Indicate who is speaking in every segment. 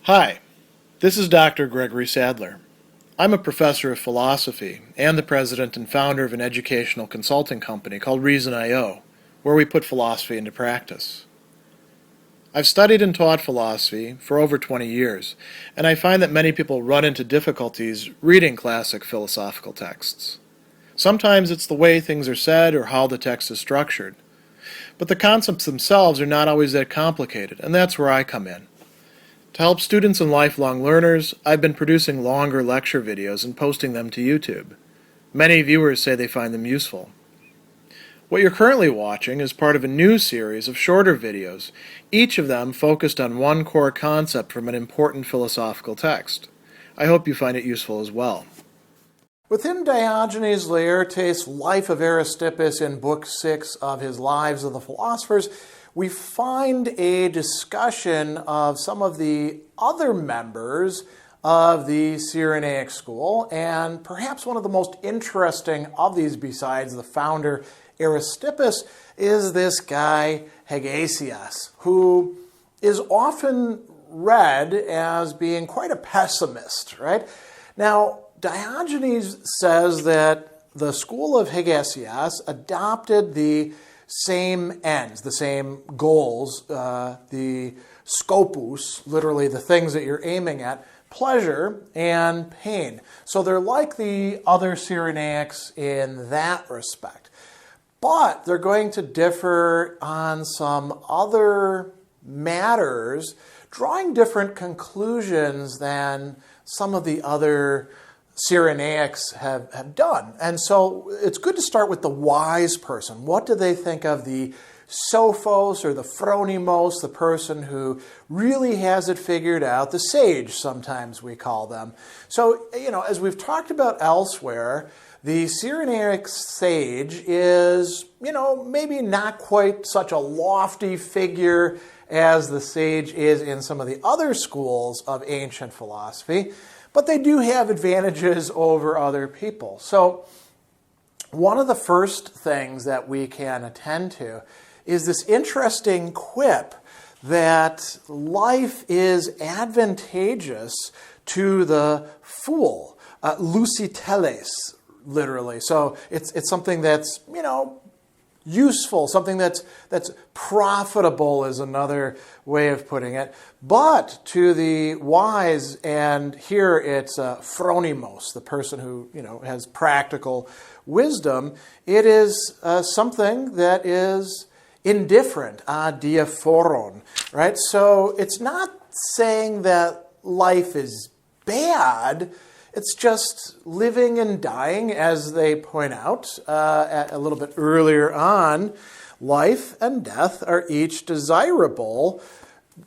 Speaker 1: Hi, this is Dr. Gregory Sadler. I'm a professor of philosophy and the president and founder of an educational consulting company called Reason.io, where we put philosophy into practice. I've studied and taught philosophy for over 20 years, and I find that many people run into difficulties reading classic philosophical texts. Sometimes it's the way things are said or how the text is structured. But the concepts themselves are not always that complicated, and that's where I come in. To help students and lifelong learners, I've been producing longer lecture videos and posting them to YouTube. Many viewers say they find them useful. What you're currently watching is part of a new series of shorter videos, each of them focused on one core concept from an important philosophical text. I hope you find it useful as well. Within Diogenes Laertes' Life of Aristippus in Book 6 of his Lives of the Philosophers, we find a discussion of some of the other members of the Cyrenaic school, and perhaps one of the most interesting of these besides the founder Aristippus is this guy Hegesias, who is often read as being quite a pessimist, right? Now, Diogenes says that the school of Hegesias adopted the same ends, the same goals, the scopus, literally the things that you're aiming at, pleasure and pain. So they're like the other Cyrenaics in that respect. But they're going to differ on some other matters, drawing different conclusions than some of the other Cyrenaics have done. And so it's good to start with the wise person. What do they think of the sophos or the phronimos, the person who really has it figured out, the sage sometimes we call them. So, as we've talked about elsewhere, the Cyrenaic sage is, maybe not quite such a lofty figure as the sage is in some of the other schools of ancient philosophy, but they do have advantages over other people. So one of the first things that we can attend to is this interesting quip that life is advantageous to the fool, luciteles, literally. So it's something that's, useful, something that's profitable is another way of putting it. But to the wise, and here it's phronimos, the person who has practical wisdom, it is something that is indifferent, adiaphoron, right? So it's not saying that life is bad. It's just living and dying, as they point out a little bit earlier on. Life and death are each desirable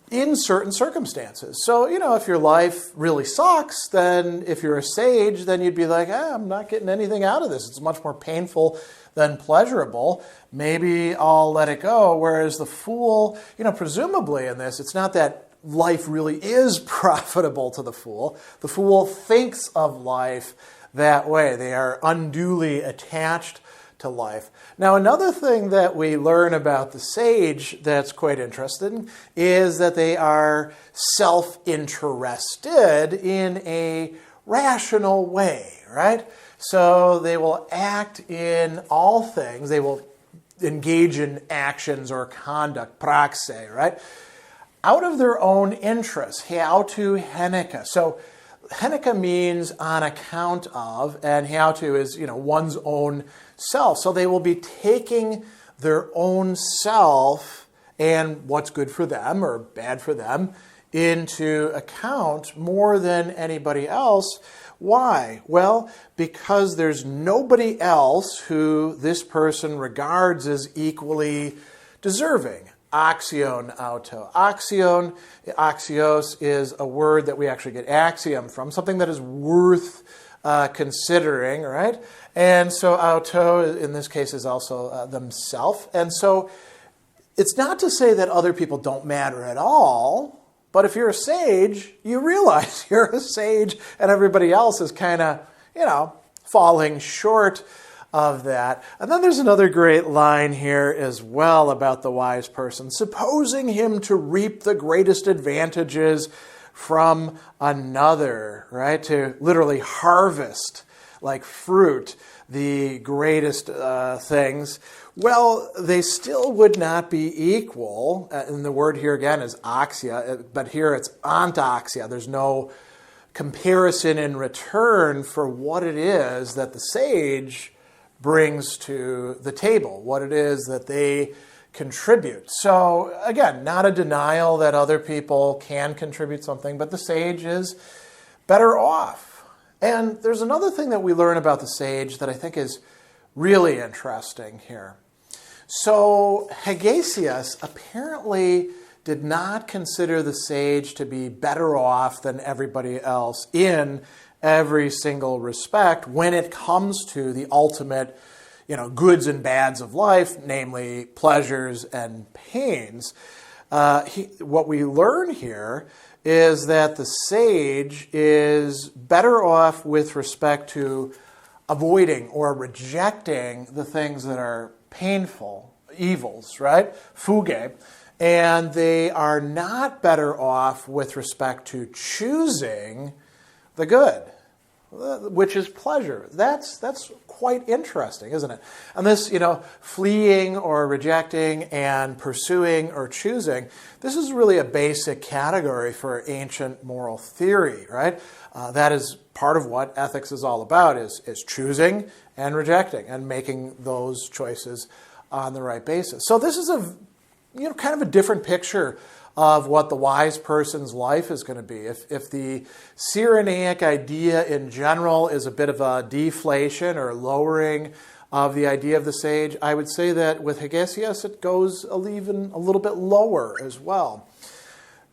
Speaker 1: in certain circumstances. So, if your life really sucks, then if you're a sage, then you'd be like, I'm not getting anything out of this. It's much more painful than pleasurable. Maybe I'll let it go. Whereas the fool, presumably in this, it's not that life really is profitable to the fool. The fool thinks of life that way. They are unduly attached to life. Now, another thing that we learn about the sage that's quite interesting is that they are self-interested in a rational way, right? So they will act in all things. They will engage in actions or conduct, praxe, right? Out of their own interest, hiautu henika. So henika means on account of, and hiautu is, one's own self. So they will be taking their own self and what's good for them or bad for them into account more than anybody else. Why? Well, because there's nobody else who this person regards as equally deserving. Axion auto. Axion, axios, is a word that we actually get axiom from, something that is worth considering, right? And so auto, in this case, is also themself. And so it's not to say that other people don't matter at all, but if you're a sage, you realize you're a sage and everybody else is kind of, falling short of that. And then there's another great line here as well about the wise person. Supposing him to reap the greatest advantages from another, right? To literally harvest, like fruit, the greatest things, well, they still would not be equal. And the word here again is axia, but here it's antaxia. There's no comparison in return for what it is that the sage brings to the table, what it is that they contribute. So again, not a denial that other people can contribute something, but the sage is better off. And there's another thing that we learn about the sage that I think is really interesting here. So Hegesias apparently did not consider the sage to be better off than everybody else in every single respect when it comes to the ultimate, goods and bads of life, namely pleasures and pains. What we learn here is that the sage is better off with respect to avoiding or rejecting the things that are painful, evils, right? Fuge. And they are not better off with respect to choosing the good, which is pleasure. That's quite interesting, isn't it? And this, fleeing or rejecting and pursuing or choosing, this is really a basic category for ancient moral theory, right? That is part of what ethics is all about, is choosing and rejecting and making those choices on the right basis. So this is kind of a different picture of what the wise person's life is going to be. If the Cyrenaic idea in general is a bit of a deflation or lowering of the idea of the sage, I would say that with Hegesias it goes even a little bit lower as well.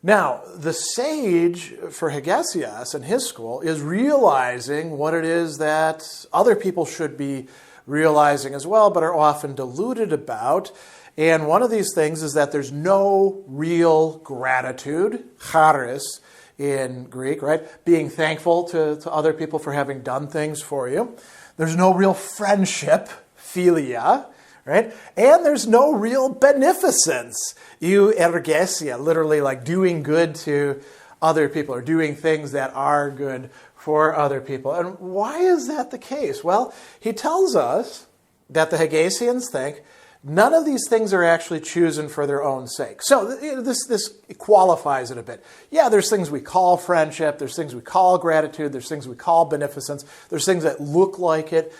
Speaker 1: Now, the sage for Hegesias and his school is realizing what it is that other people should be realizing as well, but are often deluded about. And one of these things is that there's no real gratitude, charis in Greek, right? Being thankful to other people for having done things for you. There's no real friendship, philia, right? And there's no real beneficence, euergesia, literally like doing good to other people or doing things that are good for other people. And why is that the case? Well, he tells us that the Hegesians think none of these things are actually chosen for their own sake. So this qualifies it a bit. Yeah, there's things we call friendship, there's things we call gratitude, there's things we call beneficence, there's things that look like it,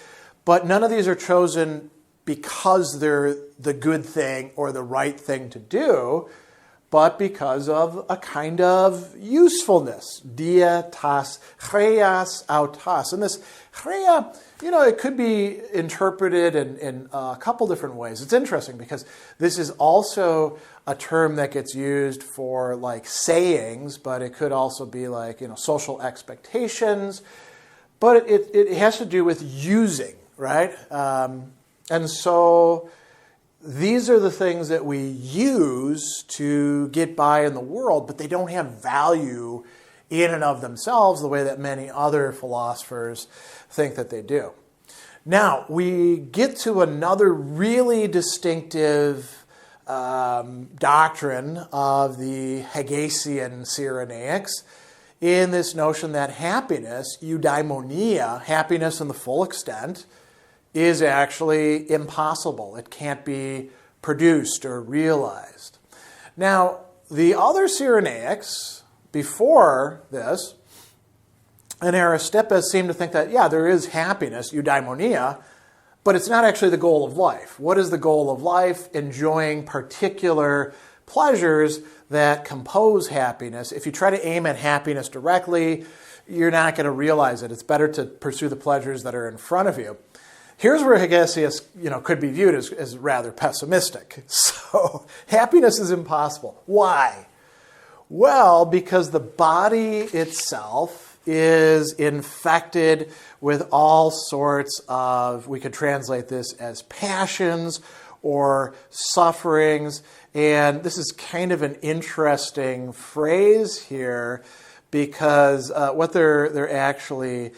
Speaker 1: but none of these are chosen because they're the good thing or the right thing to do, but because of a kind of usefulness. Dia tas chreas autas. And this chrea, it could be interpreted in a couple different ways. It's interesting because this is also a term that gets used for like sayings, but it could also be like, social expectations. But it has to do with using, right? And so these are the things that we use to get by in the world, but they don't have value in and of themselves the way that many other philosophers think that they do. Now, we get to another really distinctive doctrine of the Hegesian Cyrenaics in this notion that happiness, eudaimonia, happiness in the full extent, is actually impossible. It can't be produced or realized. Now, the other Cyrenaics before this, and Aristippus, seem to think that, there is happiness, eudaimonia, but it's not actually the goal of life. What is the goal of life? Enjoying particular pleasures that compose happiness. If you try to aim at happiness directly, you're not going to realize it. It's better to pursue the pleasures that are in front of you. Here's where Hegesias, could be viewed as rather pessimistic. So happiness is impossible. Why? Well, because the body itself is infected with all sorts of, we could translate this as passions or sufferings. And this is kind of an interesting phrase here because what they're actually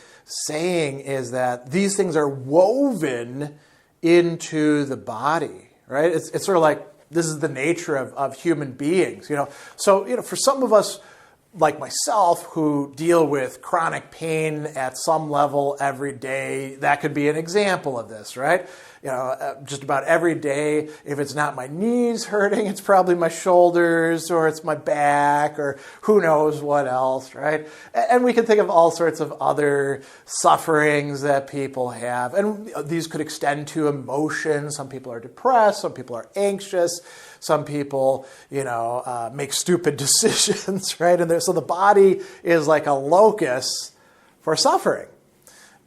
Speaker 1: saying is that these things are woven into the body, right? It's sort of like this is the nature of human beings, So, for some of us, like myself, who deal with chronic pain at some level every day, that could be an example of this, right? Just about every day, if it's not my knees hurting, it's probably my shoulders, or it's my back, or who knows what else, right? And we can think of all sorts of other sufferings that people have. And these could extend to emotions. Some people are depressed, some people are anxious, some people, make stupid decisions, right? And so the body is like a locus for suffering.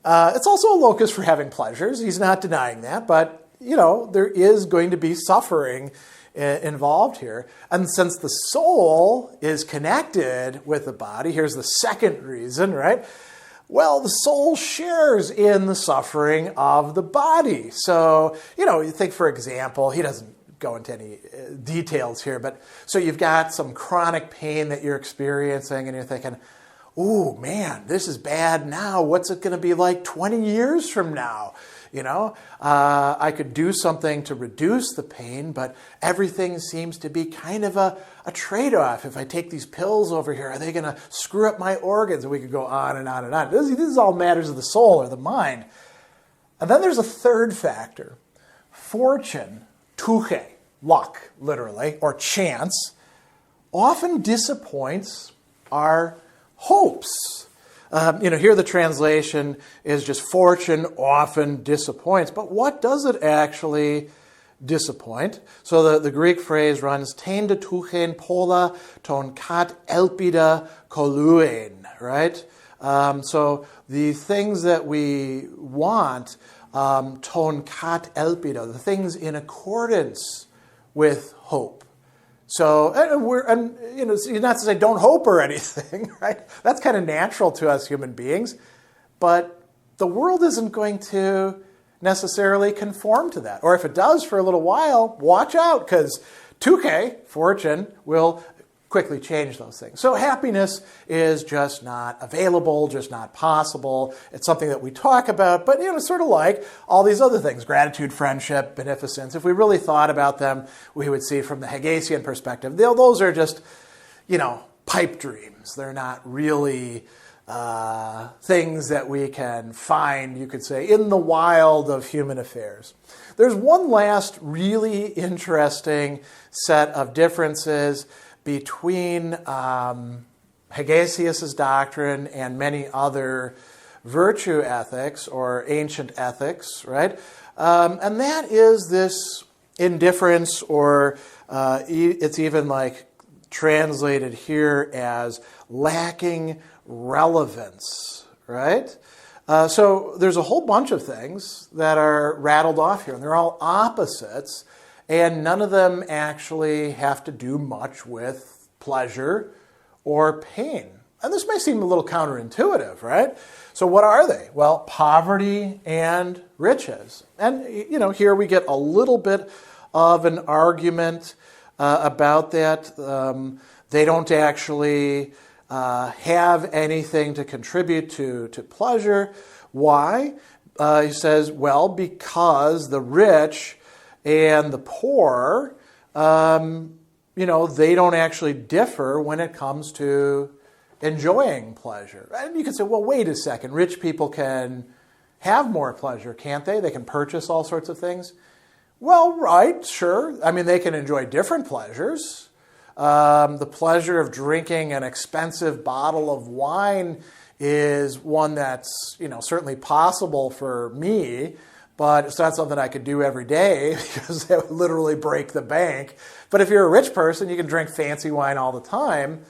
Speaker 1: It's also a locus for having pleasures. He's not denying that, but, there is going to be suffering involved here. And since the soul is connected with the body, here's the second reason, right? Well, the soul shares in the suffering of the body. So, you think, for example, he doesn't go into any details here, but so you've got some chronic pain that you're experiencing, and you're thinking, ooh, man, this is bad now. What's it going to be like 20 years from now? I could do something to reduce the pain, but everything seems to be kind of a trade-off. If I take these pills over here, are they going to screw up my organs? And we could go on and on and on. This is all matters of the soul or the mind. And then there's a third factor. Fortune, tuche, luck, literally, or chance, often disappoints our hopes. Here the translation is just fortune often disappoints. But what does it actually disappoint? So the Greek phrase runs, tein de tuchen pola ton kat elpida koluen, right? So the things that we want, ton kat elpida, the things in accordance with hope. So, not to say don't hope or anything, right? That's kind of natural to us human beings, but the world isn't going to necessarily conform to that. Or if it does for a little while, watch out, because 2K, fortune, will quickly change those things. So happiness is just not available, just not possible. It's something that we talk about, but sort of like all these other things, gratitude, friendship, beneficence. If we really thought about them, we would see from the Hegesian perspective, those are just, pipe dreams. They're not really things that we can find, you could say, in the wild of human affairs. There's one last really interesting set of differences between Hegesias' doctrine and many other virtue ethics or ancient ethics, right? And that is this indifference, or it's even like translated here as lacking relevance, right? So there's a whole bunch of things that are rattled off here, and they're all opposites, and none of them actually have to do much with pleasure or pain. And this may seem a little counterintuitive, right? So what are they? Well, poverty and riches. And, here we get a little bit of an argument about that. They don't actually have anything to contribute to pleasure. Why? He says, well, because the rich and the poor, they don't actually differ when it comes to enjoying pleasure. And you can say, well, wait a second. Rich people can have more pleasure, can't they? They can purchase all sorts of things. Well, right, sure. I mean, they can enjoy different pleasures. The pleasure of drinking an expensive bottle of wine is one that's, certainly possible for me, but it's not something I could do every day because that would literally break the bank. But if you're a rich person, you can drink fancy wine all the time.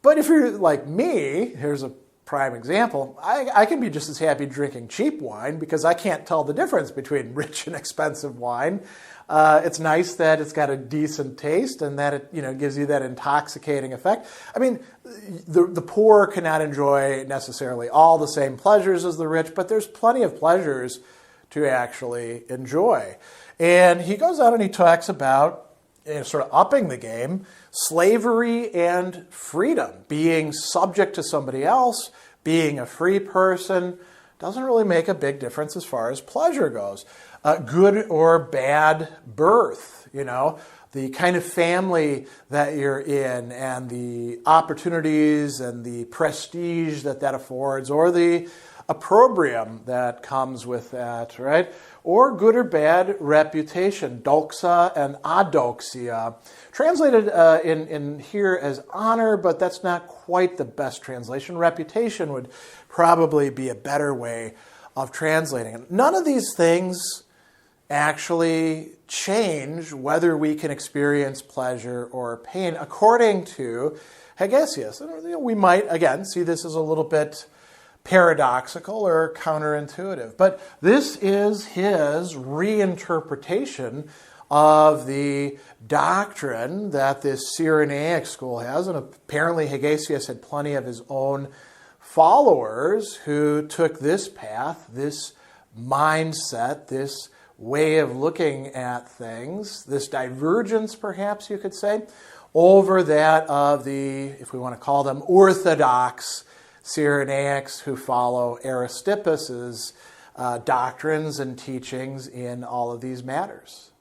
Speaker 1: But if you're like me, here's a prime example, I can be just as happy drinking cheap wine because I can't tell the difference between rich and expensive wine. It's nice that it's got a decent taste and that it gives you that intoxicating effect. I mean, the poor cannot enjoy necessarily all the same pleasures as the rich, but there's plenty of pleasures to actually enjoy. And he goes on and he talks about sort of upping the game, slavery and freedom, being subject to somebody else, being a free person, doesn't really make a big difference as far as pleasure goes. Good or bad birth, the kind of family that you're in and the opportunities and the prestige that that affords, or the opprobrium that comes with that, right? Or good or bad reputation, doxa and adoxia. Translated in here as honor, but that's not quite the best translation. Reputation would probably be a better way of translating it. None of these things actually change whether we can experience pleasure or pain, according to Hegesias. We might, again, see this as a little bit paradoxical or counterintuitive, but this is his reinterpretation of the doctrine that this Cyrenaic school has, and apparently Hegesias had plenty of his own followers who took this path, this mindset, this way of looking at things, this divergence, perhaps you could say, over that of the, if we want to call them, orthodox Cyrenaics who follow Aristippus's doctrines and teachings in all of these matters.